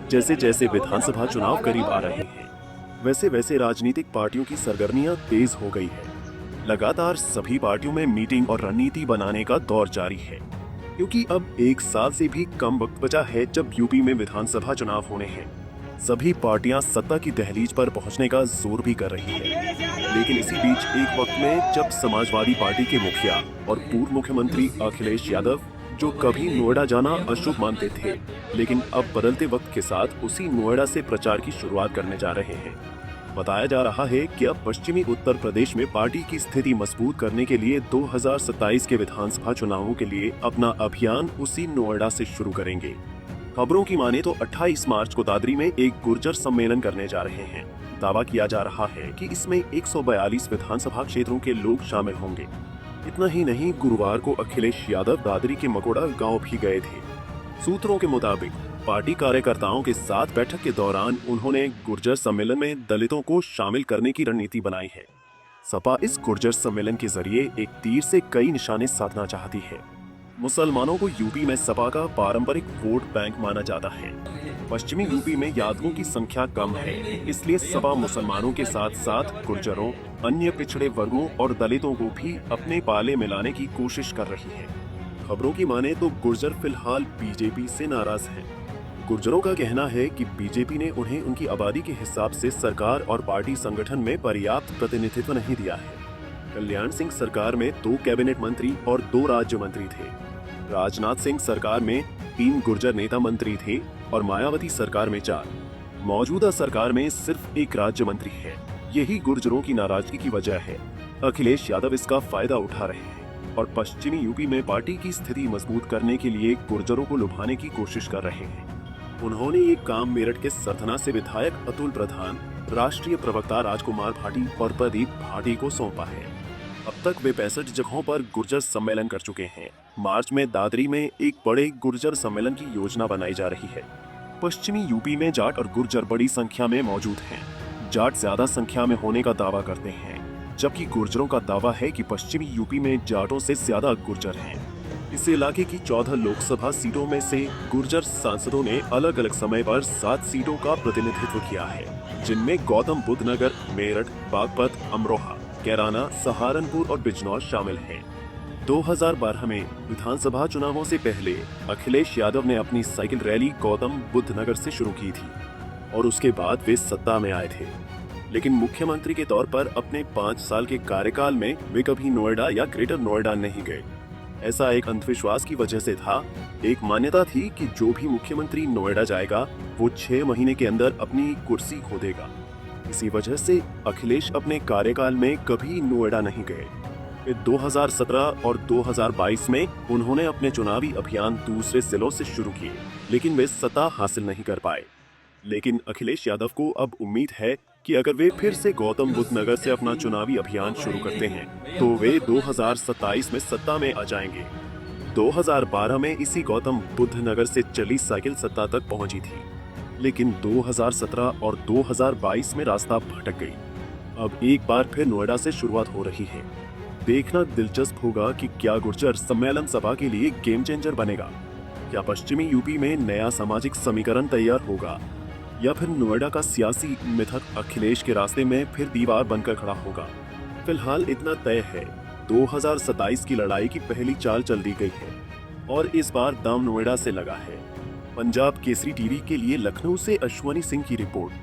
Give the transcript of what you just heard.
जैसे जैसे विधानसभा चुनाव करीब आ रहे हैं, वैसे वैसे राजनीतिक पार्टियों की सरगर्मियां तेज हो गई है। लगातार सभी पार्टियों में मीटिंग और रणनीति बनाने का दौर जारी है, क्योंकि अब एक साल से भी कम वक्त बचा है जब यूपी में विधानसभा चुनाव होने हैं। सभी पार्टियां सत्ता की दहलीज पर पहुंचने का जोर भी कर रही है। लेकिन इसी बीच एक वक्त में जब समाजवादी पार्टी के मुखिया और पूर्व मुख्यमंत्री अखिलेश यादव, जो कभी नोएडा जाना अशुभ मानते थे, लेकिन अब बदलते वक्त के साथ उसी नोएडा से प्रचार की शुरुआत करने जा रहे हैं। बताया जा रहा है कि अब पश्चिमी उत्तर प्रदेश में पार्टी की स्थिति मजबूत करने के लिए 2027 के विधानसभा चुनावों के लिए अपना अभियान उसी नोएडा से शुरू करेंगे। खबरों की माने तो 28 मार्च को दादरी में एक गुर्जर सम्मेलन करने जा रहे हैं। दावा किया जा रहा है कि इसमें 142 विधानसभा क्षेत्रों के लोग शामिल होंगे। इतना ही नहीं, गुरुवार को अखिलेश यादव दादरी के मकोड़ा गांव भी गए थे। सूत्रों के मुताबिक पार्टी कार्यकर्ताओं के साथ बैठक के दौरान उन्होंने गुर्जर सम्मेलन में दलितों को शामिल करने की रणनीति बनाई है। सपा इस गुर्जर सम्मेलन के जरिए एक तीर से कई निशाने साधना चाहती है। मुसलमानों को यूपी में सपा का पारंपरिक वोट बैंक माना जाता है। पश्चिमी यूपी में यादवों की संख्या कम है, इसलिए सपा मुसलमानों के साथ साथ गुर्जरों, अन्य पिछड़े वर्गों और दलितों को भी अपने पाले में लाने की कोशिश कर रही है। खबरों की माने तो गुर्जर फिलहाल बीजेपी से नाराज हैं। गुर्जरों का कहना है कि बीजेपी ने उन्हें उनकी आबादी के हिसाब से सरकार और पार्टी संगठन में पर्याप्त प्रतिनिधित्व नहीं दिया है। कल्याण सिंह सरकार में 2 कैबिनेट मंत्री और 2 राज्य मंत्री थे। राजनाथ सिंह सरकार में 3 गुर्जर नेता मंत्री थे और मायावती सरकार में 4। मौजूदा सरकार में सिर्फ 1 राज्य मंत्री है। यही गुर्जरों की नाराजगी की वजह है। अखिलेश यादव इसका फायदा उठा रहे हैं और पश्चिमी यूपी में पार्टी की स्थिति मजबूत करने के लिए गुर्जरों को लुभाने की कोशिश कर रहे हैं। उन्होंने ये काम मेरठ के सरथना से विधायक अतुल प्रधान, राष्ट्रीय प्रवक्ता राजकुमार भाटी और प्रदीप भाटी को सौंपा है। अब तक वे 65 जगहों पर गुर्जर सम्मेलन कर चुके हैं। मार्च में दादरी में एक बड़े गुर्जर सम्मेलन की योजना बनाई जा रही है। पश्चिमी यूपी में जाट और गुर्जर बड़ी संख्या में मौजूद हैं। जाट ज्यादा संख्या में होने का दावा करते हैं, जबकि गुर्जरों का दावा है कि पश्चिमी यूपी में जाटों से ज्यादा गुर्जर हैं। इस इलाके की 14 लोकसभा सीटों में से गुर्जर सांसदों ने अलग अलग समय पर 7 सीटों का प्रतिनिधित्व किया है, जिनमें गौतम बुद्ध नगर, मेरठ, बागपत, अमरोहा, कैराना, सहारनपुर और बिजनौर शामिल हैं। 2012 में विधानसभा चुनावों से पहले अखिलेश यादव ने अपनी साइकिल रैली गौतम बुद्ध नगर से शुरू की थी और उसके बाद वे सत्ता में आए थे। लेकिन मुख्यमंत्री के तौर पर अपने 5 साल के कार्यकाल में वे कभी नोएडा या ग्रेटर नोएडा नहीं गए। ऐसा एक अंधविश्वास की वजह से था। एक मान्यता थी कि जो भी मुख्यमंत्री नोएडा जाएगा वो 6 महीने के अंदर अपनी कुर्सी खो देगा। इसी वजह से अखिलेश अपने कार्यकाल में कभी नोएडा नहीं गए। फिर 2017 और 2022 में उन्होंने अपने चुनावी अभियान दूसरे जिलों से शुरू किए, लेकिन वे सत्ता हासिल नहीं कर पाए। लेकिन अखिलेश यादव को अब उम्मीद है कि अगर वे फिर से गौतम बुद्ध नगर से अपना चुनावी अभियान शुरू करते हैं तो वे 2027 में सत्ता में आ जाएंगे। 2012 में इसी गौतम बुद्ध नगर से चली साइकिल सत्ता तक पहुंची थी, लेकिन 2017 और 2022 में रास्ता भटक गई। अब एक बार फिर नोएडा से शुरुआत हो रही है। देखना दिलचस्प होगा कि क्या गुर्जर सम्मेलन सभा के लिए गेम चेंजर बनेगा। क्या पश्चिमी यूपी में नया सामाजिक समीकरण तैयार होगा या फिर नोएडा का सियासी मिथक अखिलेश के रास्ते में फिर दीवार बनकर खड़ा होगा। फिलहाल इतना तय है, 2027 की लड़ाई की पहली चाल चल दी गई है और इस बार दाम नोएडा से लगा है। पंजाब केसरी टीवी के लिए लखनऊ से अश्वनी सिंह की रिपोर्ट।